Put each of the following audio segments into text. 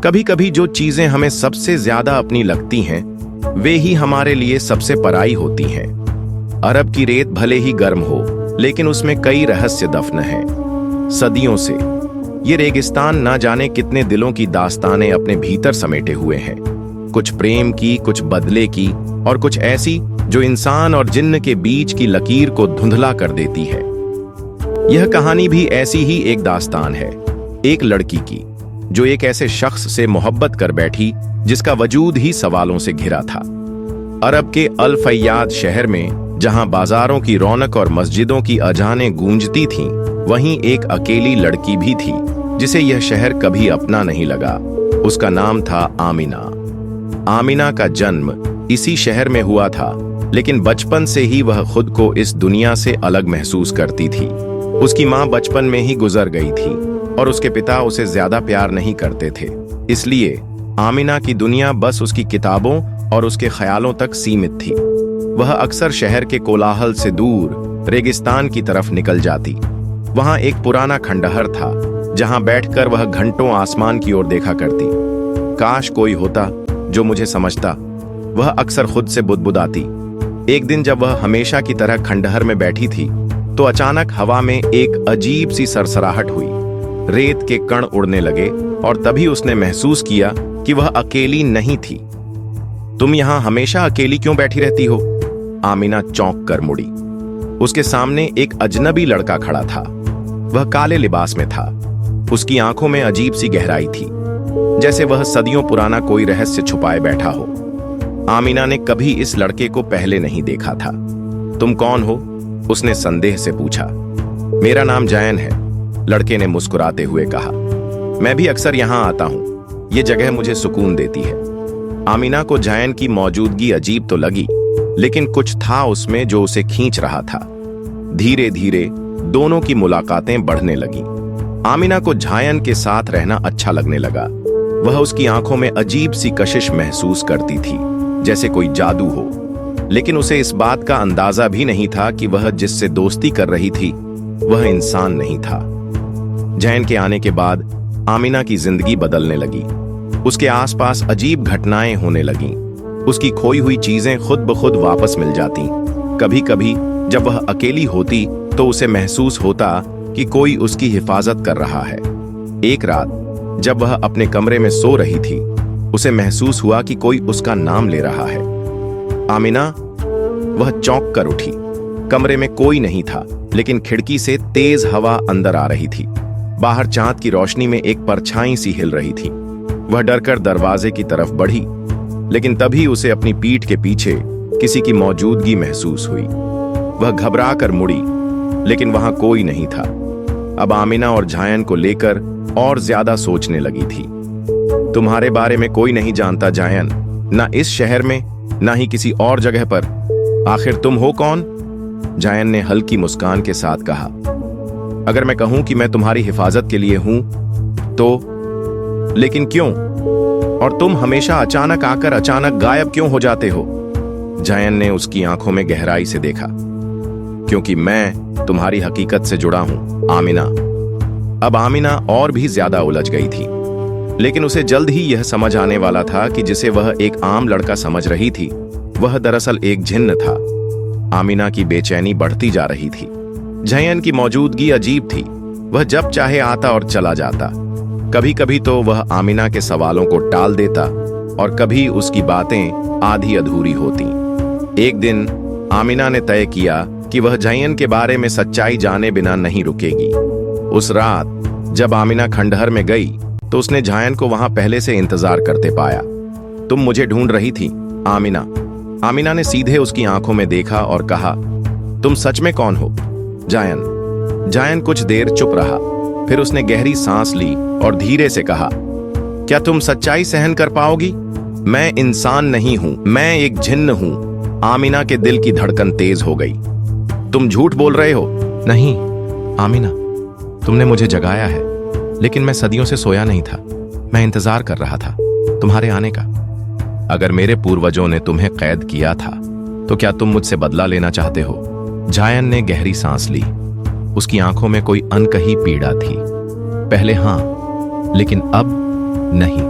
कभी कभी जो चीजें हमें सबसे ज्यादा अपनी लगती हैं, वे ही हमारे लिए सबसे पराई होती हैं। अरब की रेत भले ही गर्म हो, लेकिन उसमें कई रहस्य दफन हैं। सदियों से ये रेगिस्तान ना जाने कितने दिलों की दास्तानें अपने भीतर समेटे हुए हैं। कुछ प्रेम की, कुछ बदले की, और कुछ ऐसी जो इंसान और जिन्न के बीच की लकीर को धुंधला कर देती है। यह कहानी भी ऐसी ही एक दास्तान है, एक लड़की की जो एक ऐसे शख्स से मोहब्बत कर बैठी जिसका वजूद ही सवालों से घिरा था। अरब के अल फैयाद शहर में जहां बाजारों की रौनक और मस्जिदों की अजानें गूंजती थीं, वहीं एक अकेली लड़की भी थी जिसे यह शहर कभी अपना नहीं लगा। उसका नाम था आमिना। आमिना का जन्म इसी शहर में हुआ था, लेकिन बचपन से ही वह खुद को इस दुनिया से अलग महसूस करती थी। उसकी मां बचपन में ही गुजर गई थी और उसके पिता उसे ज्यादा प्यार नहीं करते थे। इसलिए आमिना की दुनिया बस उसकी किताबों और उसके ख्यालों तक सीमित थी। वह अक्सर शहर के कोलाहल से दूर रेगिस्तान की तरफ निकल जाती। वहां एक पुराना खंडहर था जहां बैठकर वह घंटों आसमान की ओर देखा करती। काश कोई होता जो मुझे समझता, वह अक्सर खुद से बुदबुदाती। एक दिन जब वह हमेशा की तरह खंडहर में बैठी थी, तो अचानक हवा में एक अजीब सी सरसराहट हुई। रेत के कण उड़ने लगे और तभी उसने महसूस किया कि वह अकेली नहीं थी। तुम यहां हमेशा अकेली क्यों बैठी रहती हो? आमिना चौंक कर मुड़ी। उसके सामने एक अजनबी लड़का खड़ा था। वह काले लिबास में था। उसकी आंखों में अजीब सी गहराई थी, जैसे वह सदियों पुराना कोई रहस्य छुपाए बैठा हो। आमिना ने कभी इस लड़के को पहले नहीं देखा था। तुम कौन हो? उसने संदेह से पूछा। मेरा नाम जायन है, लड़के ने मुस्कुराते हुए कहा। मैं भी अक्सर यहां आता हूं, ये जगह मुझे सुकून देती है। आमिना को जायन की मौजूदगी अजीब तो लगी, लेकिन कुछ था उसमें जो उसे खींच रहा था। धीरे धीरे दोनों की मुलाकातें बढ़ने लगी। आमिना को जायन के साथ रहना अच्छा लगने लगा। वह उसकी आंखों में अजीब सी कशिश महसूस करती थी, जैसे कोई जादू हो। लेकिन उसे इस बात का अंदाजा भी नहीं था कि वह जिससे दोस्ती कर रही थी वह इंसान नहीं था। जैन के आने के बाद आमिना की जिंदगी बदलने लगी। उसके आसपास अजीब घटनाएं होने लगीं। उसकी खोई हुई चीजें खुद ब खुद वापस मिल जातीं। कभी कभी जब वह अकेली होती तो उसे महसूस होता कि कोई उसकी हिफाजत कर रहा है। एक रात जब वह अपने कमरे में सो रही थी, उसे महसूस हुआ कि कोई उसका नाम ले रहा है। आमिना! वह चौंक कर उठी। कमरे में कोई नहीं था, लेकिन खिड़की से तेज हवा अंदर आ रही थी। बाहर चांद की रोशनी में एक परछाई सी हिल रही थी। वह डरकर दरवाजे की तरफ बढ़ी, लेकिन तभी उसे अपनी पीठ के पीछे किसी की मौजूदगी महसूस हुई। वह घबरा कर मुड़ी, लेकिन वहां कोई नहीं था। अब आमिना और जायन को लेकर और ज्यादा सोचने लगी थी। तुम्हारे बारे में कोई नहीं जानता जायन, ना इस शहर में ना ही किसी और जगह पर। आखिर तुम हो कौन? जायन ने हल्की मुस्कान के साथ कहा। अगर मैं कहूं कि मैं तुम्हारी हिफाजत के लिए हूं तो, लेकिन क्यों? और तुम हमेशा अचानक आकर अचानक गायब क्यों हो जाते हो? जायन ने उसकी आंखों में गहराई से देखा। क्योंकि मैं तुम्हारी हकीकत से जुड़ा हूं, आमिना। अब आमिना और भी ज्यादा उलझ गई थी, लेकिन उसे जल्द ही यह समझ आने वाला था कि जिसे वह एक आम लड़का समझ रही थी, वह दरअसल एक जिन्न था। आमिना की बेचैनी बढ़ती जा रही थी। जायन की मौजूदगी अजीब थी। वह जब चाहे आता और चला जाता। कभी कभी तो वह आमिना के सवालों को टाल देता और कभी उसकी बातें आधी अधूरी होती। एक दिन आमिना ने तय किया कि वह जायन के बारे में सच्चाई जाने बिना नहीं रुकेगी। उस रात जब आमिना खंडहर में गई तो उसने जायन को वहां पहले से इंतजार करते पाया। तुम मुझे ढूंढ रही थी, आमिना? आमिना ने सीधे उसकी आंखों में देखा और कहा, तुम सच में कौन हो? जायन कुछ देर चुप रहा। फिर उसने गहरी सांस ली और धीरे से कहा, क्या तुम सच्चाई सहन कर पाओगी? मैं इंसान नहीं हूं, मैं एक जिन्न हूं। आमिना के दिल की धड़कन तेज हो गई। तुम झूठ बोल रहे हो। नहीं आमिना, तुमने मुझे जगाया है, लेकिन मैं सदियों से सोया नहीं था। मैं इंतजार कर रहा था तुम्हारे आने का। अगर मेरे पूर्वजों ने तुम्हें कैद किया था, तो क्या तुम मुझसे बदला लेना चाहते हो? जायन ने गहरी सांस ली। उसकी आंखों में कोई अनकही पीड़ा थी। पहले हां, लेकिन अब नहीं।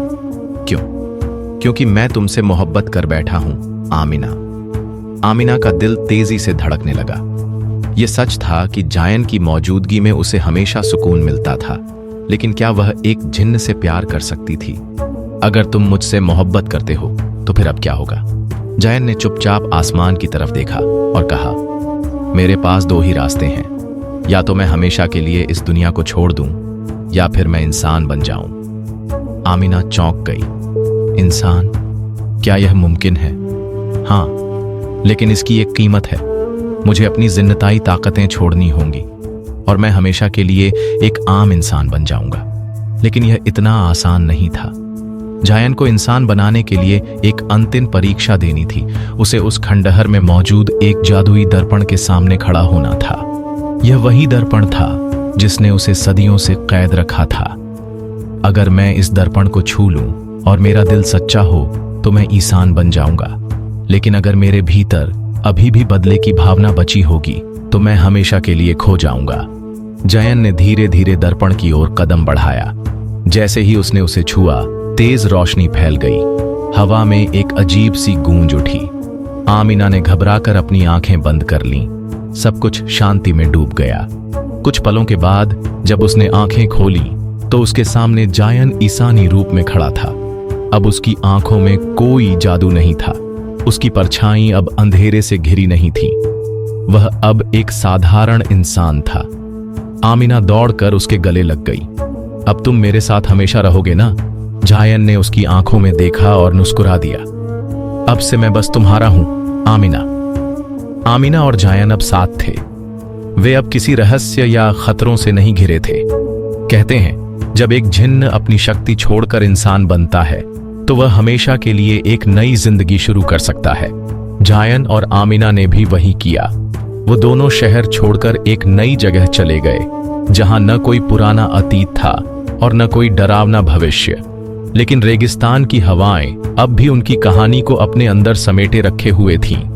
क्योंकि मैं तुमसे मोहब्बत कर बैठा हूं, आमिना। आमिना का दिल तेजी से धड़कने लगा। यह सच था कि जायन की मौजूदगी में उसे हमेशा सुकून मिलता था, लेकिन क्या वह एक जिन्न से प्यार कर सकती थी? अगर तुम मुझसे मोहब्बत करते हो तो फिर अब क्या होगा? जायन ने चुपचाप आसमान की तरफ देखा और कहा, मेरे पास दो ही रास्ते हैं, या तो मैं हमेशा के लिए इस दुनिया को छोड़ दूं या फिर मैं इंसान बन जाऊं। आमिना चौंक गई। इंसान? क्या यह मुमकिन है? हाँ, लेकिन इसकी एक कीमत है। मुझे अपनी जिन्नताई ताकतें छोड़नी होंगी और मैं हमेशा के लिए एक आम इंसान बन जाऊंगा। लेकिन यह इतना आसान नहीं था। जायन को इंसान बनाने के लिए एक अंतिम परीक्षा देनी थी। उसे उस खंडहर में मौजूद एक जादुई दर्पण के सामने खड़ा होना था। यह वही दर्पण था जिसने उसे सदियों से कैद रखा था। अगर मैं इस दर्पण को छू लूं और मेरा दिल सच्चा हो तो मैं इंसान बन जाऊंगा, लेकिन अगर मेरे भीतर अभी भी बदले की भावना बची होगी तो मैं हमेशा के लिए खो जाऊंगा। जायन ने धीरे धीरे दर्पण की ओर कदम बढ़ाया। जैसे ही उसने उसे छुआ, तेज रोशनी फैल गई। हवा में एक अजीब सी गूंज उठी। आमिना ने घबराकर अपनी आंखें बंद कर लीं। सब कुछ शांति में डूब गया। कुछ पलों के बाद जब उसने आंखें खोली तो उसके सामने जायन इंसानी रूप में खड़ा था। अब उसकी आंखों में कोई जादू नहीं था। उसकी परछाई अब अंधेरे से घिरी नहीं थी। वह अब एक साधारण इंसान था। आमिना दौड़कर उसके गले लग गई। अब तुम मेरे साथ हमेशा रहोगे ना? जायन ने उसकी आंखों में देखा और मुस्कुरा दिया। अब से मैं बस तुम्हारा हूं, आमिना। आमिना और जायन अब साथ थे। वे अब किसी रहस्य या खतरों से नहीं घिरे थे। कहते हैं, जब एक जिन्न अपनी शक्ति छोड़कर इंसान बनता है तो वह हमेशा के लिए एक नई जिंदगी शुरू कर सकता है। जायन और आमिना ने भी वही किया। वो दोनों शहर छोड़कर एक नई जगह चले गए, जहां न कोई पुराना अतीत था और न कोई डरावना भविष्य। लेकिन रेगिस्तान की हवाएं अब भी उनकी कहानी को अपने अंदर समेटे रखे हुए थीं।